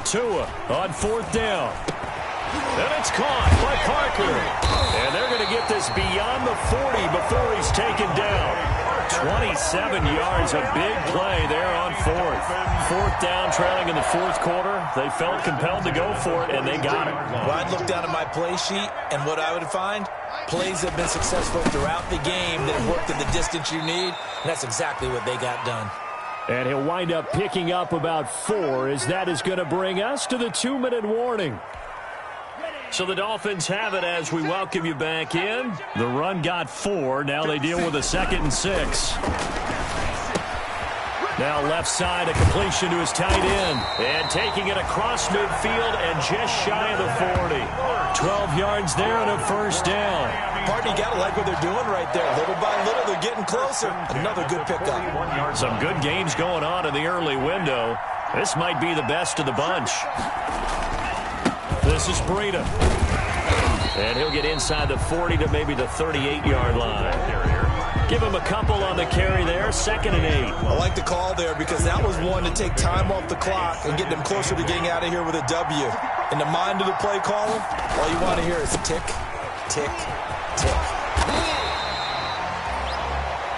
Tua on fourth down. And it's caught by Parker. And they're going to get this beyond the 40 before he's taken down. 27 yards, a big play there on fourth. Fourth down, trailing in the fourth quarter. They felt compelled to go for it, and they got it. Well, I'd look down at my play sheet, and what I would find, plays that have been successful throughout the game that have worked at the distance you need, and that's exactly what they got done. And he'll wind up picking up about 4, as that is going to bring us to the 2-minute warning. So the Dolphins have it as we welcome you back in. The run got 4. Now they deal with a 2nd and 6. Now left side, a completion to his tight end. And taking it across midfield and just shy of the 40. 12 yards there and a first down. Partner, you got to like what they're doing right there. Little by little, they're getting closer. Another good pickup. Some good games going on in the early window. This might be the best of the bunch. This is Breida. And he'll get inside the 40 to maybe the 38-yard line. Give him a couple on the carry there, 2nd and 8. I like the call there because that was one to take time off the clock and get them closer to getting out of here with a W. In the mind of the play caller, all you want to hear is tick, tick, tick.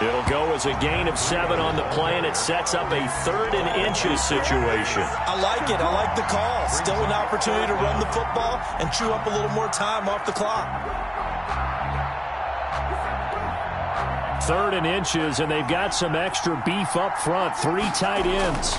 It'll go as a gain of 7 on the play, and it sets up a 3rd and inches situation. I like it. I like the call. Still an opportunity to run the football and chew up a little more time off the clock. 3rd and inches, and they've got some extra beef up front. 3 tight ends.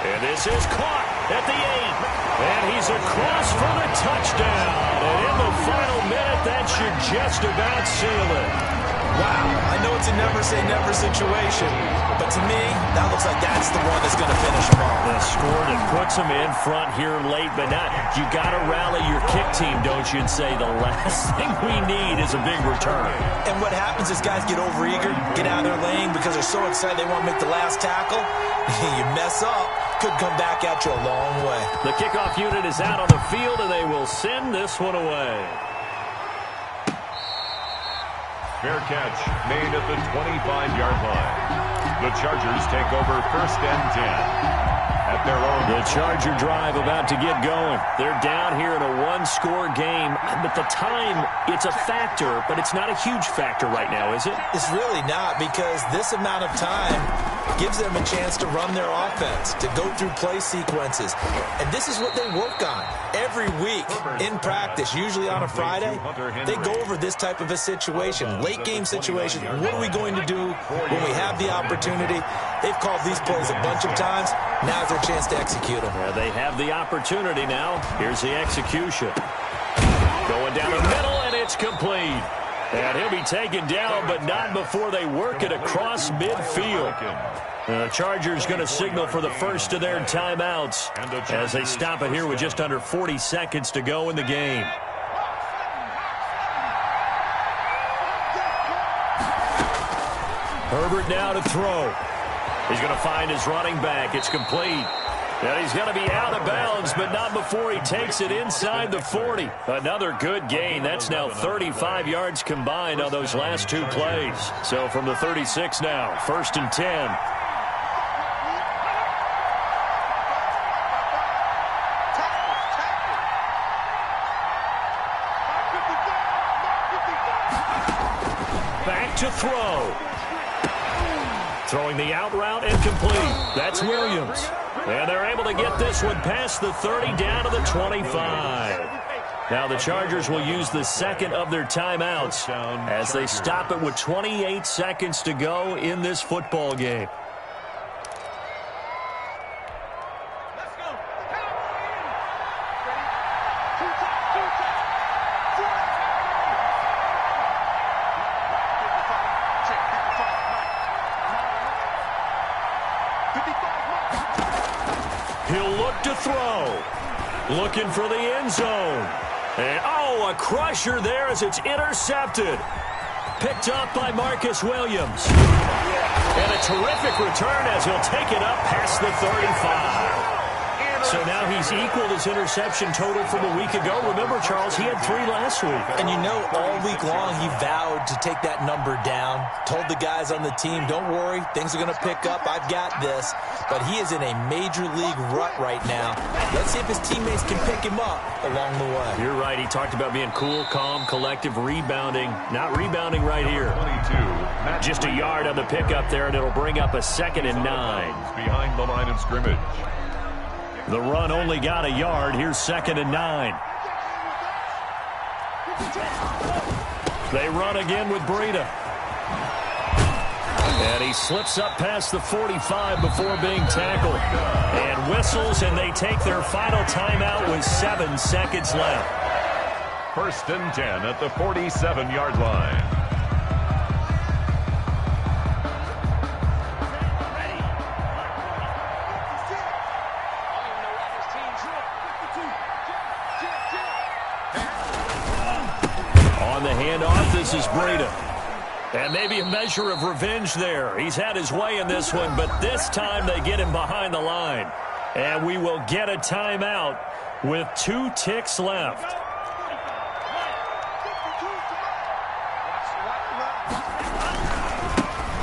And this is caught at the 8. And he's across for the touchdown. And in the final minute, that should just about seal it. Wow, I know it's a never-say-never situation, but to me, that looks like that's the one that's going to finish them off. The score that puts them in front here late, but not. You got to rally your kick team, don't you, and say the last thing we need is a big return. And what happens is guys get overeager, get out of their lane because they're so excited they want to make the last tackle. You mess up, could come back at you a long way. The kickoff unit is out on the field, and they will send this one away. Fair catch made at the 25-yard line. The Chargers take over 1st and 10. At their own. The Charger drive about to get going. They're down here in a 1-score game. But the time, it's a factor, but it's not a huge factor right now, is it? It's really not, because this amount of time gives them a chance to run their offense, to go through play sequences. And this is what they work on every week in practice, usually on a Friday. They go over this type of a situation, late game situation. What are we going to do when we have the opportunity? They've called these plays a bunch of times. Now's their chance to execute them. Yeah, they have the opportunity now. Here's the execution. Going down the middle, and it's complete. And he'll be taken down, but not before they work it across midfield. The Chargers going to signal for the first of their timeouts as they stop it here with just under 40 seconds to go in the game. Herbert now to throw. He's going to find his running back. It's complete. And he's going to be out of bounds, but not before he takes it inside the 40. Another good gain. That's now 35 yards combined on those last 2 plays. So from the 36 now, 1st and 10. back to throw. Throwing the out route and complete. That's Williams. And they're able to get this one past the 30 down to the 25. Now the Chargers will use the second of their timeouts as they stop it with 28 seconds to go in this football game. He'll look to throw. Looking for the end zone. And, oh, a crusher there as it's intercepted. Picked up by Marcus Williams. And a terrific return as he'll take it up past the 35. So now he's equaled his interception total from a week ago. Remember, Charles, he had 3 last week. And you know, all week long he vowed to take that number down. Told the guys on the team, don't worry, things are going to pick up. I've got this. But he is in a major league rut right now. Let's see if his teammates can pick him up along the way. You're right. He talked about being cool, calm, collective, rebounding. Not rebounding right here. 22. Just a yard on the pickup there, and it'll bring up a 2nd and 9. Behind the line of scrimmage. The run only got a yard. Here's 2nd and 9. They run again with Breida. And he slips up past the 45 before being tackled. And whistles, and they take their final timeout with 7 seconds left. 1st and 10 at the 47-yard line. On the handoff, this is Breida. And maybe a measure of revenge there. He's had his way in this one, but this time they get him behind the line. And we will get a timeout with 2 ticks left.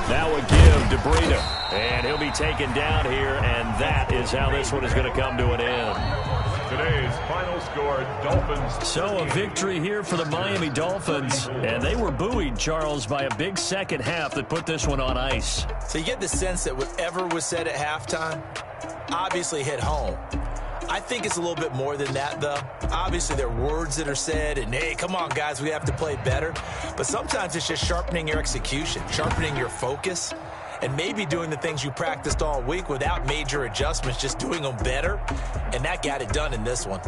Now a give to Breida. And he'll be taken down here, and that is how this one is going to come to an end. Today's final score, Dolphins. So a victory here for the Miami Dolphins. And they were buoyed, Charles, by a big second half that put this one on ice. So you get the sense that whatever was said at halftime obviously hit home. I think it's a little bit more than that, though. Obviously, there are words that are said, and, hey, come on, guys, we have to play better. But sometimes it's just sharpening your execution, sharpening your focus, and maybe doing the things you practiced all week without major adjustments, just doing them better. And that got it done in this one.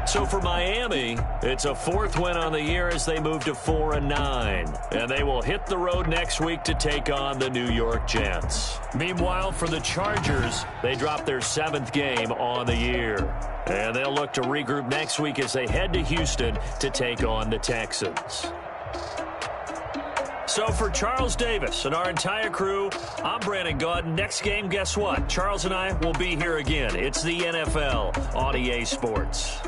So for Miami, it's a 4th win on the year as they move to 4-9. And they will hit the road next week to take on the New York Jets. Meanwhile, for the Chargers, they drop their 7th game on the year. And they'll look to regroup next week as they head to Houston to take on the Texans. So for Charles Davis and our entire crew, I'm Brandon Gaudin. Next game, guess what? Charles and I will be here again. It's the NFL on EA Sports.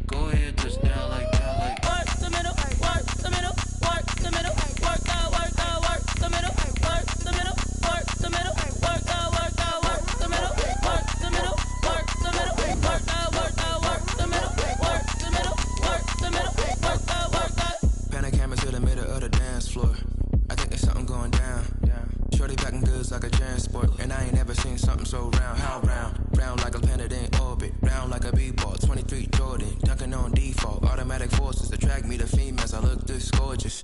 Go ahead, touchdown like that. like a transport. And I ain't never seen something so round. How round? Round like a planet in orbit. Round like a b-ball. 23 Jordan. Dunking on default. Automatic forces attract me to females. I look this gorgeous.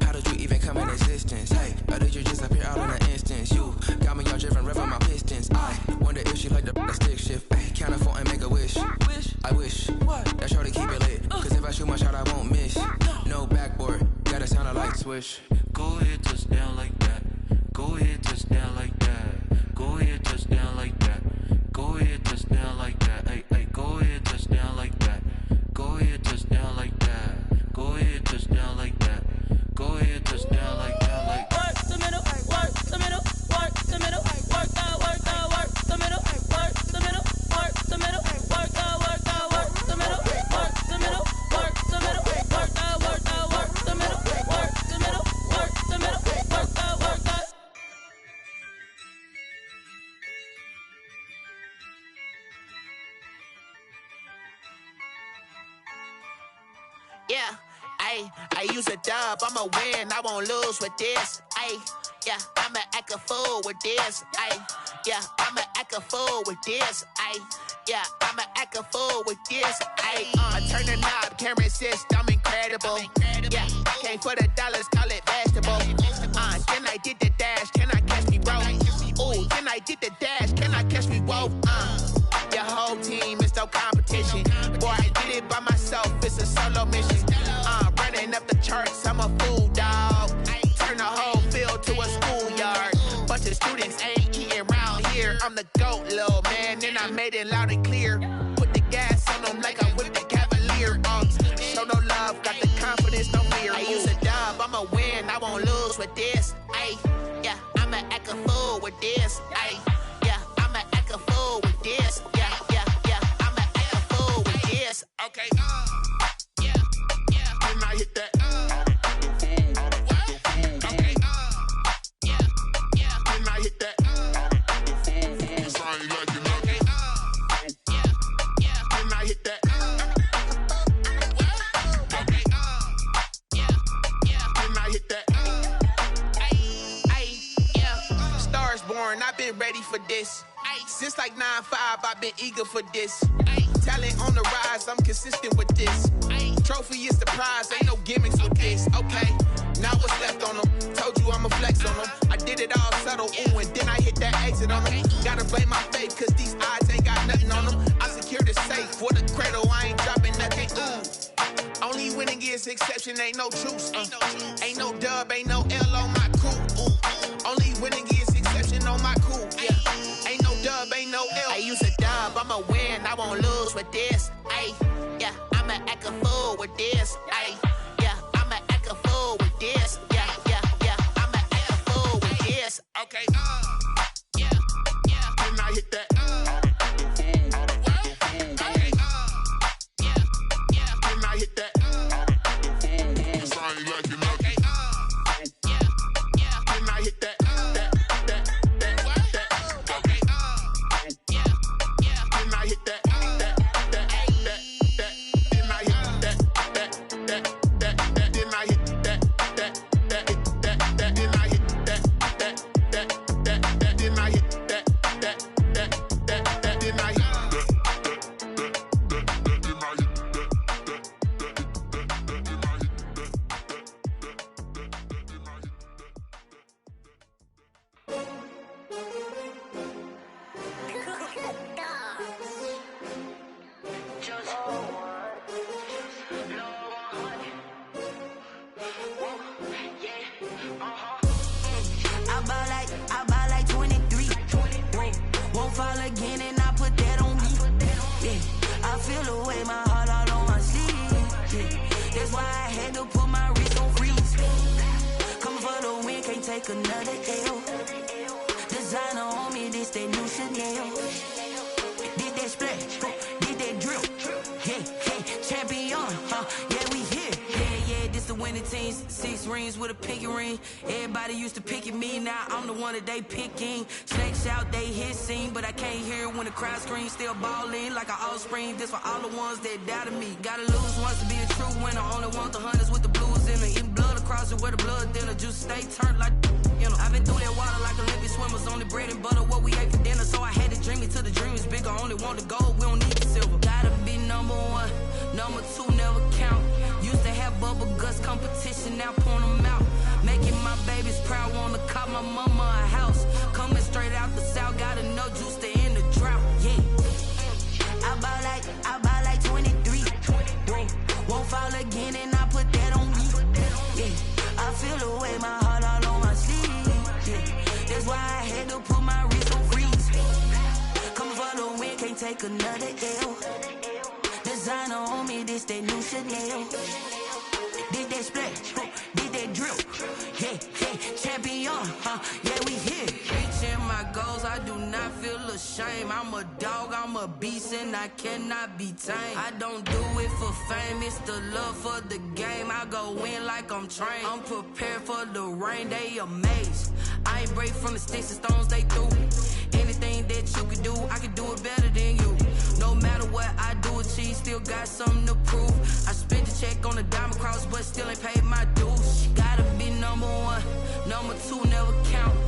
How did you even come in existence? Hey, or did you just appear out in an instance? You got me all driven, revving my pistons. I wonder if she like the stick shift. Hey, count it 4 and make a wish. I wish that shorty keep it lit. Cause if I shoot my shot, I won't miss. No backboard, gotta sound a light switch. Go ahead, touch down like that. Go ahead, touch down like that. Go ahead, touch down like that. Go ahead, touch down like that. Hey, hey, go ahead, touch down like that. Go ahead, touch down like that. Go ahead, touch down like that. Go ahead, touch down like that. Like work the middle, work the middle, work the middle, work that, work that, work the middle, work the middle, work the middle, work that, work that, work the middle, work the middle, work the middle, work that, work that, work the middle, work the middle, work the middle, work that, work that. Yeah, I use a dub, I'ma win, I won't lose with this. Yeah, I'ma act a fool with this. Yeah, I'ma act a fool with this. Yeah, I'ma act a fool with this. I turn the knob, can't resist, I'm incredible. Yeah, came for the dollars, call it vegetable. Then I did the dash, can I catch me, bro? Ooh, then I did the dash, can I catch me, whoa? Your whole team is no competition. Boy, I did it by myself, it's a solo mission. Running up the charts, I'm a fool, dog. Turn the whole field to a schoolyard. Bunch of students ain't eating round here. I'm the GOAT, little man, and I made it loud and clear. Put the gas on them like I'm with the Cavalier. Show no love, got the confidence, no fear. I use a dub, I'ma win, I won't lose with this. Yeah, I'ma act a fool with this. Yeah, I'ma act a fool with this. Yeah, I'ma act a fool with this. Okay, yeah, then I hit that. Okay, yeah, then I hit that. Cause I ain't like it, okay, yeah, then I hit that. Okay, yeah, then I hit that. Yeah, stars born, I've been ready for this. Since like 9-5, I've been eager for this. Talent on the rise, I'm consistent with this. Trophy is the prize, ain't no gimmicks with this. Okay, now what's left on them? Told you I'ma flex on them. I did it all subtle, ooh, and then I hit that exit on them. Gotta blame my faith, cause these odds ain't got nothing on them. I secured the safe for the cradle, I ain't dropping nothing, ooh. Only winning is exception, ain't no truce. Ain't no dub, ain't no L on my crew. Ooh. Only winning is exception on my crew. Yeah. Ain't no dub, ain't no L. I use a dub, I'ma win, I won't lose with this. Yeah, I'ma act a fool with this. Yeah, I'ma act a fool with this. Yeah, I'ma act a fool with this. Okay, yeah, then I hit that. Okay, yeah, then I hit that. Cause I ain't like it, okay, yeah, then I hit that. Okay, yeah, then I hit that. I buy like 23. Won't fall again and I put that on me. Yeah, I feel the way, my heart all on my sleeve. Yeah, that's why I had to put my wrist on freeze. Coming for the win, can't take another L. Designer on me, this that new Chanel. Did that splash, did that drill. Yeah, champion, yeah, we here. Yeah, this the winning team. 6 rings with a pinky ring. Everybody used to pick at me, now I'm the one that they picking. Snakes out, they hit scene, but I can't hear it when the crowd screams. Still ballin' like an offspring. This for all the ones that doubted me. Gotta lose once to be a true winner. Only want the hunters with the blues in the even blood. cross it where the blood thinner. Juice stay turned like, you know. I've been through that water like Olympic swimmers. Only bread and butter, what we ate for dinner. So I had to dream it till the dream is bigger. Only want the gold, we don't need the silver. Gotta be number one, number two never count. Used to have bubble guts competition, now point them out. Making my babies proud, wanna cop my mama a house. Coming straight out the south, gotta know juice to end the drought. Yeah. I buy like 23. Won't fall again and I put that on me. Yeah. I feel the way, my heart all on my sleeve. Yeah. That's why I had to put my wrist on freeze. Coming for the win, can't take another L. Designer on me, this that new Chanel. Did that splash, did that drip. Yeah, yeah, champion, yeah, we here. Reaching my goals, I do not feel ashamed. I'm a dog, I'm a beast, and I cannot be tamed. I don't do it for fame, it's the love for the game. I go in like I'm trained. I'm prepared for the rain, they amazed. I ain't break from the sticks and stones they threw. Anything that you can do, I can do it better than you. No matter what I do, achieve, still got something to prove. I spent the check on the diamond cross, but still ain't paid my dues. Gotta be number one, number two never count.